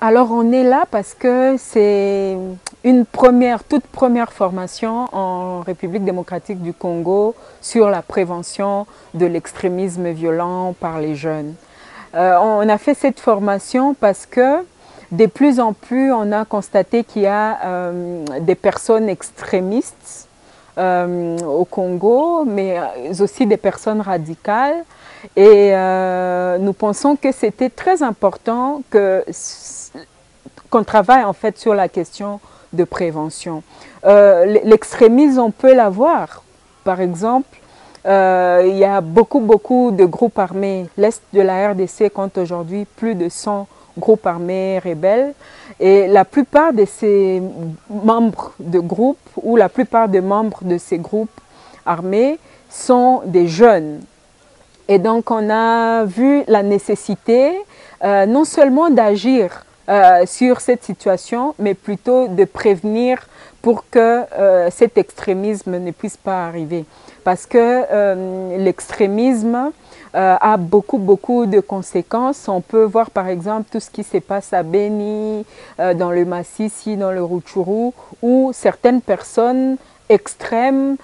Alors on est là parce que c'est une toute première formation en République démocratique du Congo sur la prévention de l'extrémisme violent par les jeunes. On a fait cette formation parce que de plus en plus on a constaté qu'il y a des personnes extrémistes au Congo, mais aussi des personnes radicales. Et nous pensons que c'était très important qu'on travaille en fait sur la question de prévention. L'extrémisme, on peut l'avoir. Par exemple, il y a beaucoup de groupes armés. L'Est de la RDC compte aujourd'hui plus de 100 groupes armés rebelles. Et la plupart de ces membres de groupes ou la plupart des membres de ces groupes armés sont des jeunes. Et donc on a vu la nécessité non seulement d'agir sur cette situation, mais plutôt de prévenir pour que cet extrémisme ne puisse pas arriver. Parce que l'extrémisme a beaucoup de conséquences. On peut voir par exemple tout ce qui se passe à Beni, dans le Massissi, dans le Rutshuru, où certaines personnes extrêmes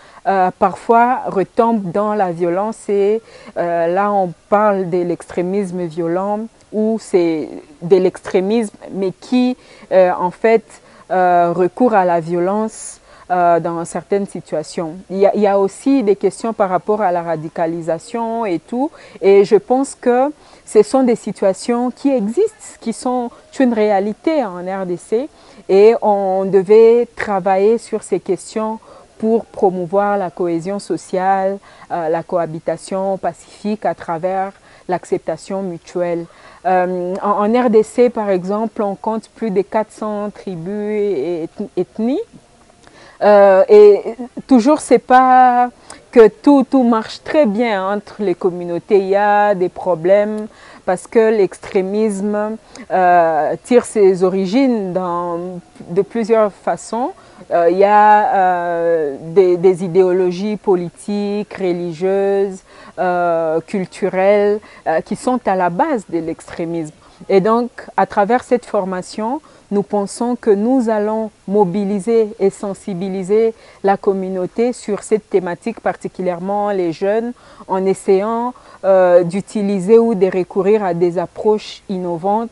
parfois retombent dans la violence et là on parle de l'extrémisme violent ou c'est de l'extrémisme mais qui en fait recourt à la violence dans certaines situations. Il y a aussi des questions par rapport à la radicalisation et tout, et je pense que ce sont des situations qui existent, qui sont une réalité en RDC, et on devait travailler sur ces questions pour promouvoir la cohésion sociale, la cohabitation pacifique à travers l'acceptation mutuelle. En RDC, par exemple, on compte plus de 400 tribus et ethnies. Et toujours, c'est pas que tout marche très bien entre les communautés. Il y a des problèmes parce que l'extrémisme tire ses origines de plusieurs façons. Il y a des idéologies politiques, religieuses, culturelles qui sont à la base de l'extrémisme. Et donc, à travers cette formation, nous pensons que nous allons mobiliser et sensibiliser la communauté sur cette thématique, particulièrement les jeunes, en essayant d'utiliser ou de recourir à des approches innovantes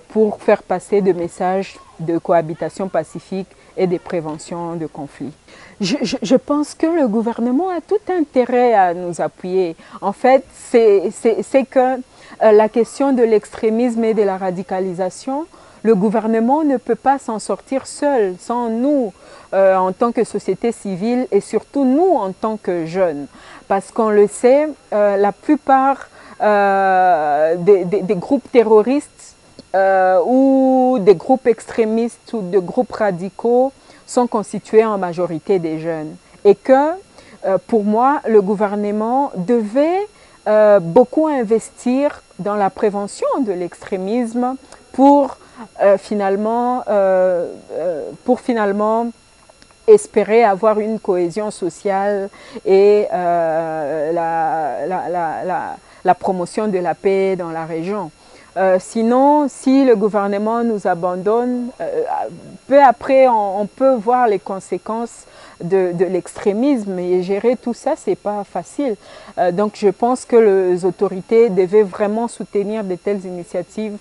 pour faire passer des messages de cohabitation pacifique et de prévention de conflits. Je pense que le gouvernement a tout intérêt à nous appuyer. En fait, c'est que la question de l'extrémisme et de la radicalisation, le gouvernement ne peut pas s'en sortir seul, sans nous en tant que société civile et surtout nous en tant que jeunes. Parce qu'on le sait, la plupart des groupes terroristes ou des groupes extrémistes ou de groupes radicaux sont constitués en majorité des jeunes. Et que, pour moi, le gouvernement devait beaucoup investir dans la prévention de l'extrémisme pour finalement espérer avoir une cohésion sociale et la promotion de la paix dans la région. Sinon, si le gouvernement nous abandonne, peu après, on peut voir les conséquences de l'extrémisme et gérer tout ça, c'est pas facile. Donc, je pense que les autorités devaient vraiment soutenir de telles initiatives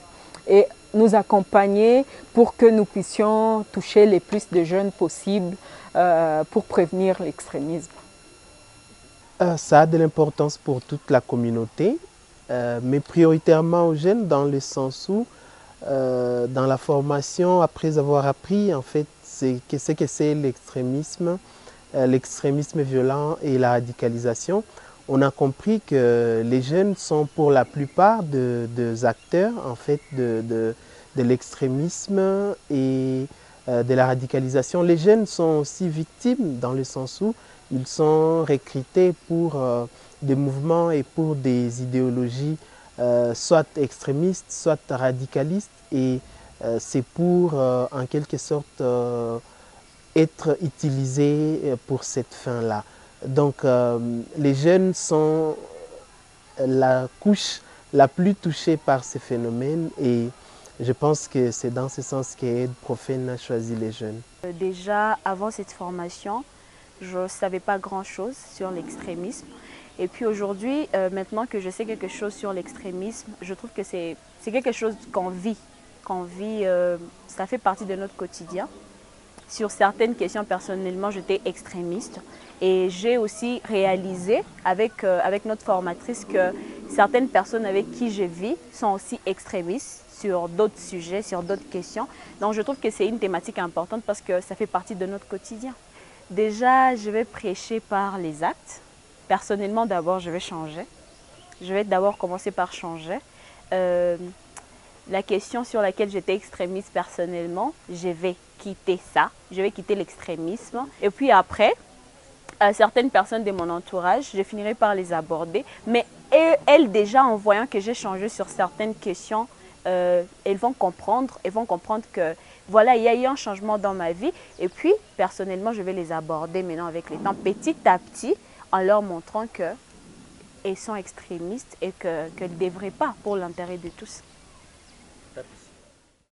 et nous accompagner pour que nous puissions toucher le plus de jeunes possible pour prévenir l'extrémisme. Ça a de l'importance pour toute la communauté, mais prioritairement aux jeunes dans le sens où, dans la formation, après avoir appris en fait ce que c'est l'extrémisme violent et la radicalisation, on a compris que les jeunes sont pour la plupart des acteurs en fait de l'extrémisme et de la radicalisation. Les jeunes sont aussi victimes dans le sens où ils sont recrutés pour des mouvements et pour des idéologies soit extrémistes, soit radicalistes, et c'est pour en quelque sorte être utilisés pour cette fin-là. Donc les jeunes sont la couche la plus touchée par ces phénomènes et Je pense que c'est dans ce sens qu'Aide Profane a choisi les jeunes. Déjà, avant cette formation, je ne savais pas grand-chose sur l'extrémisme. Et puis aujourd'hui, maintenant que je sais quelque chose sur l'extrémisme, je trouve que c'est quelque chose qu'on vit. Ça fait partie de notre quotidien. Sur certaines questions, personnellement, j'étais extrémiste. Et j'ai aussi réalisé avec notre formatrice que certaines personnes avec qui je vis sont aussi extrémistes sur d'autres sujets, sur d'autres questions. Donc je trouve que c'est une thématique importante parce que ça fait partie de notre quotidien. Déjà, je vais prêcher par les actes. Personnellement, d'abord, je vais changer. Je vais d'abord commencer par changer. La question sur laquelle j'étais extrémiste personnellement, je vais quitter ça. Je vais quitter l'extrémisme. Et puis après, certaines personnes de mon entourage, je finirai par les aborder. Mais elles déjà, en voyant que j'ai changé sur certaines questions, elles vont comprendre que voilà, il y a eu un changement dans ma vie. Et puis, personnellement, je vais les aborder maintenant avec le temps, petit à petit, en leur montrant qu'elles sont extrémistes et qu'elles ne devraient pas pour l'intérêt de tous.